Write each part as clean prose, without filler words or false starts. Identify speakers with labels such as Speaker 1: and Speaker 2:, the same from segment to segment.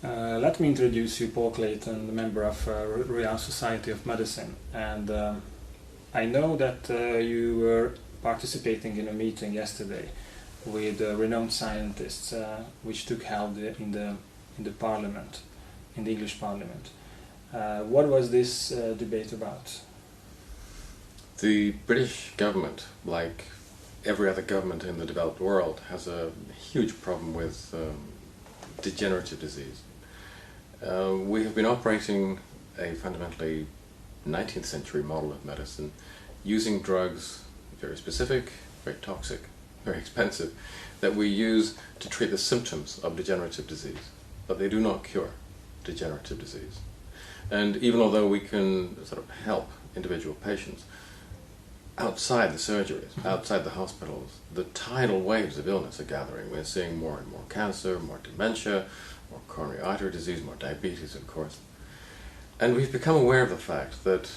Speaker 1: Let me introduce you, Paul Clayton, the member of Royal Society of Medicine. And I know that you were participating in a meeting yesterday with renowned scientists, which took held in the Parliament, in the English Parliament. What was this debate about?
Speaker 2: The British government, like every other government in the developed world, has a huge problem with degenerative disease. We have been operating a fundamentally 19th century model of medicine, using drugs, very specific, very toxic, very expensive, that we use to treat the symptoms of degenerative disease, but they do not cure degenerative disease. And even although we can sort of help individual patients, outside the surgeries, outside the hospitals, the tidal waves of illness are gathering. We're seeing more and more cancer, more dementia, more coronary artery disease, more diabetes, of course. And we've become aware of the fact that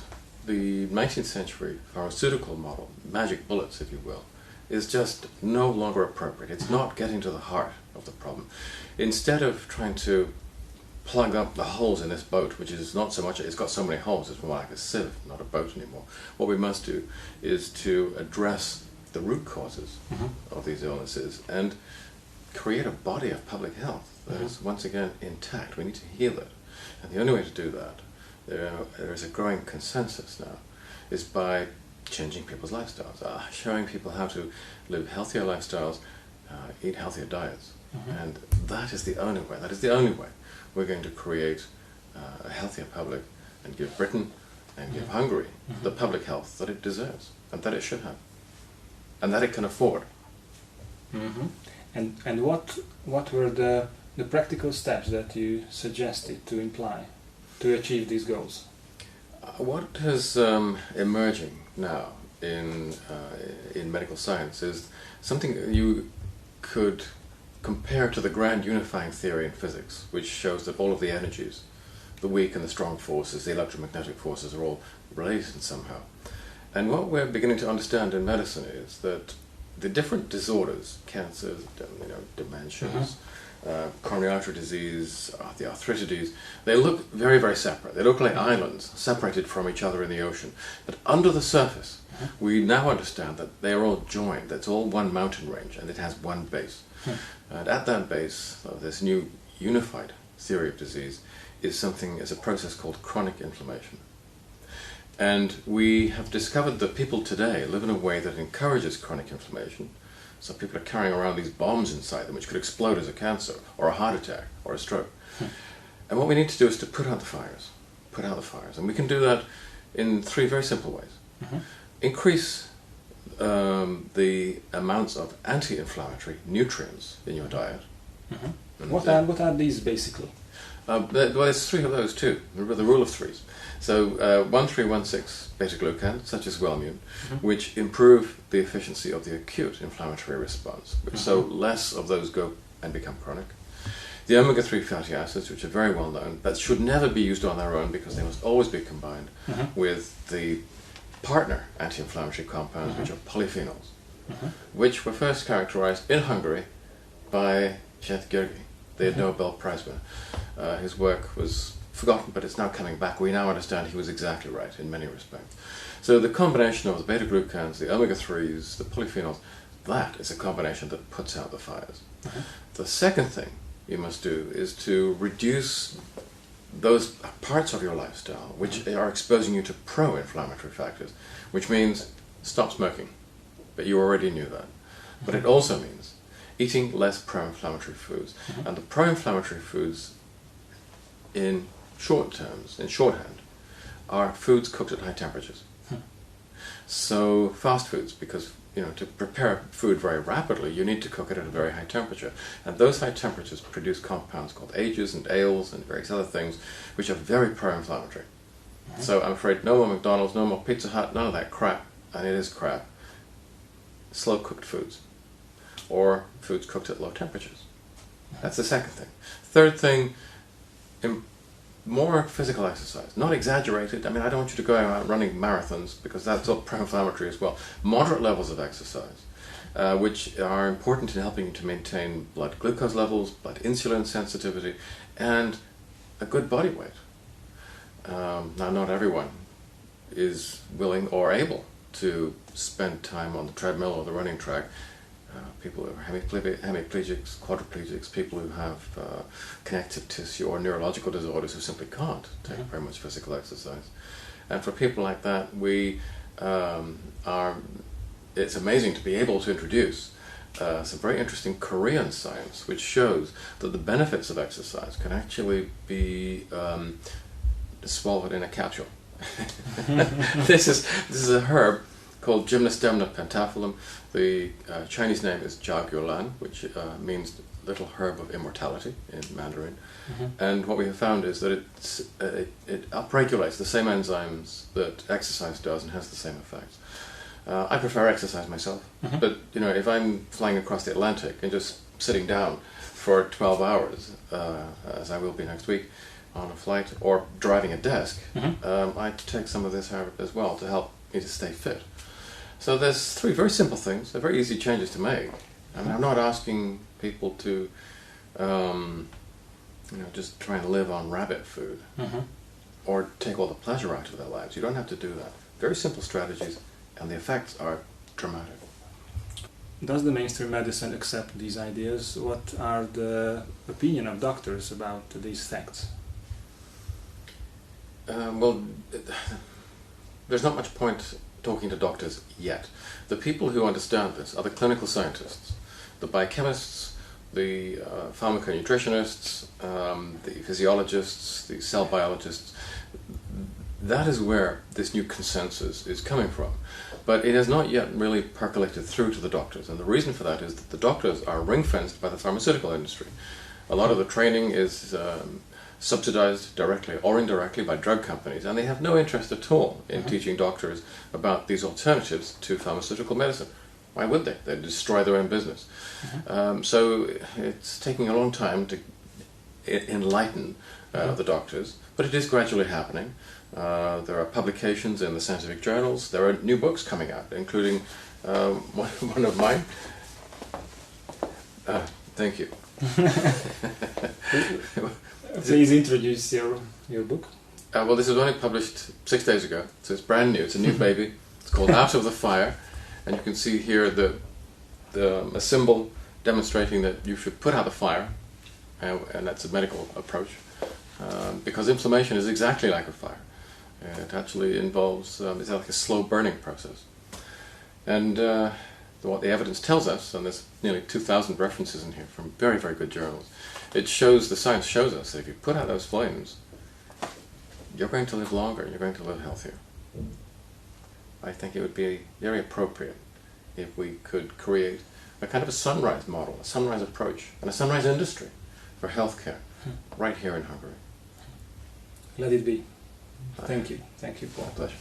Speaker 2: the 19th century pharmaceutical model, magic bullets if you will, is just no longer appropriate. It's not getting to the heart of the problem. Instead of trying to plug up the holes in this boat, which is not so much, it's got so many holes, it's more like a sieve, not a boat anymore. What we must do is to address the root causes of these illnesses and create a body of public health that is once again intact. We need to heal it. And the only way to do that, there is a growing consensus now, is by changing people's lifestyles, showing people how to live healthier lifestyles, eat healthier diets. And that is the only way we're going to create a healthier public and give Britain and give Hungary the public health that it deserves and that it should have and that it can afford.
Speaker 1: And what were the practical steps that you suggested to imply to achieve these goals?
Speaker 2: What is emerging now in medical science is something that you could compare to the grand unifying theory in physics, which shows that all of the energies, the weak and the strong forces, the electromagnetic forces, are all related somehow. And what we're beginning to understand in medicine is that the different disorders, cancers, dementias, coronary artery disease, the arthritides, they look very, very separate. They look like islands separated from each other in the ocean. But under the surface, we now understand that they are all joined. That's all one mountain range, and it has one base. And at that base of this new unified theory of disease is a process called chronic inflammation. And we have discovered that people today live in a way that encourages chronic inflammation. So people are carrying around these bombs inside them which could explode as a cancer or a heart attack or a stroke. And what we need to do is to put out the fires. And we can do that in three very simple ways. Increase the amounts of anti-inflammatory nutrients in your diet.
Speaker 1: What are these basically?
Speaker 2: Well, there's three of those too, the rule of threes. So 1,3,1,6 beta-glucans, such as Wellmune, which improve the efficiency of the acute inflammatory response, so less of those go and become chronic. The omega-3 fatty acids, which are very well known, but should never be used on their own because they must always be combined with the partner anti-inflammatory compounds, which are polyphenols, which were first characterized in Hungary by Zseth Györgyi, the Nobel Prize winner. His work was forgotten, but it's now coming back. We now understand he was exactly right in many respects. So the combination of the beta-glucans, the omega-3s, the polyphenols, that is a combination that puts out the fires. The second thing you must do is to reduce those parts of your lifestyle which are exposing you to pro-inflammatory factors, which means stop smoking, but you already knew that. But it also means eating less pro-inflammatory foods. And the pro-inflammatory foods in shorthand, are foods cooked at high temperatures. So fast foods, because to prepare food very rapidly, you need to cook it at a very high temperature. And those high temperatures produce compounds called ages and ales and various other things, which are very pro-inflammatory. So I'm afraid no more McDonald's, no more Pizza Hut, none of that crap, and it is crap. Slow cooked foods, or foods cooked at low temperatures. That's the second thing. Third thing, more physical exercise, not exaggerated. I mean, I don't want you to go out running marathons because that's all pro-inflammatory as well. Moderate levels of exercise, which are important in helping you to maintain blood glucose levels, blood insulin sensitivity, and a good body weight. Now, not everyone is willing or able to spend time on the treadmill or the running track. People who are hemiplegics, quadriplegics, people who have connective tissue or neurological disorders who simply can't take very much physical exercise. And for people like that, it's amazing to be able to introduce some very interesting Korean science which shows that the benefits of exercise can actually be swallowed in a capsule. This is a herb called Gymnostemna pentaphyllum. The Chinese name is jiagulan, which means little herb of immortality in Mandarin. And what we have found is that it upregulates the same enzymes that exercise does and has the same effects. I prefer exercise myself, but if I'm flying across the Atlantic and just sitting down for 12 hours, as I will be next week on a flight, or driving a desk, I take some of this herb as well to help me to stay fit. So there's three very simple things, they're very easy changes to make. I mean, I'm not asking people to just try and live on rabbit food or take all the pleasure out of their lives. You don't have to do that. Very simple strategies, and the effects are dramatic.
Speaker 1: Does the mainstream medicine accept these ideas? What are the opinion of doctors about these facts?
Speaker 2: Well, there's not much point talking to doctors yet. The people who understand this are the clinical scientists, the biochemists, the pharmaconutritionists, the physiologists, the cell biologists. That is where this new consensus is coming from. But it has not yet really percolated through to the doctors, and the reason for that is that the doctors are ring-fenced by the pharmaceutical industry. A lot of the training is subsidized directly or indirectly by drug companies, and they have no interest at all in teaching doctors about these alternatives to pharmaceutical medicine. Why would they? They'd destroy their own business. So it's taking a long time to enlighten the doctors, but it is gradually happening. There are publications in the scientific journals. There are new books coming out, including one of mine. Thank you.
Speaker 1: Please introduce your book.
Speaker 2: Well, this was only published 6 days ago, so it's brand new. It's a new baby. It's called Out of the Fire, and you can see here a symbol demonstrating that you should put out the fire, and that's a medical approach, because inflammation is exactly like a fire. It actually involves, it's like a slow burning process. And what the evidence tells us, and there's nearly 2,000 references in here from very, very good journals, the science shows us that if you put out those flames, you're going to live longer, you're going to live healthier. I think it would be very appropriate if we could create a kind of a sunrise model, a sunrise approach, and a sunrise industry for healthcare right here in Hungary.
Speaker 1: Let it be. Thank you. Thank you, Paul.
Speaker 2: My pleasure.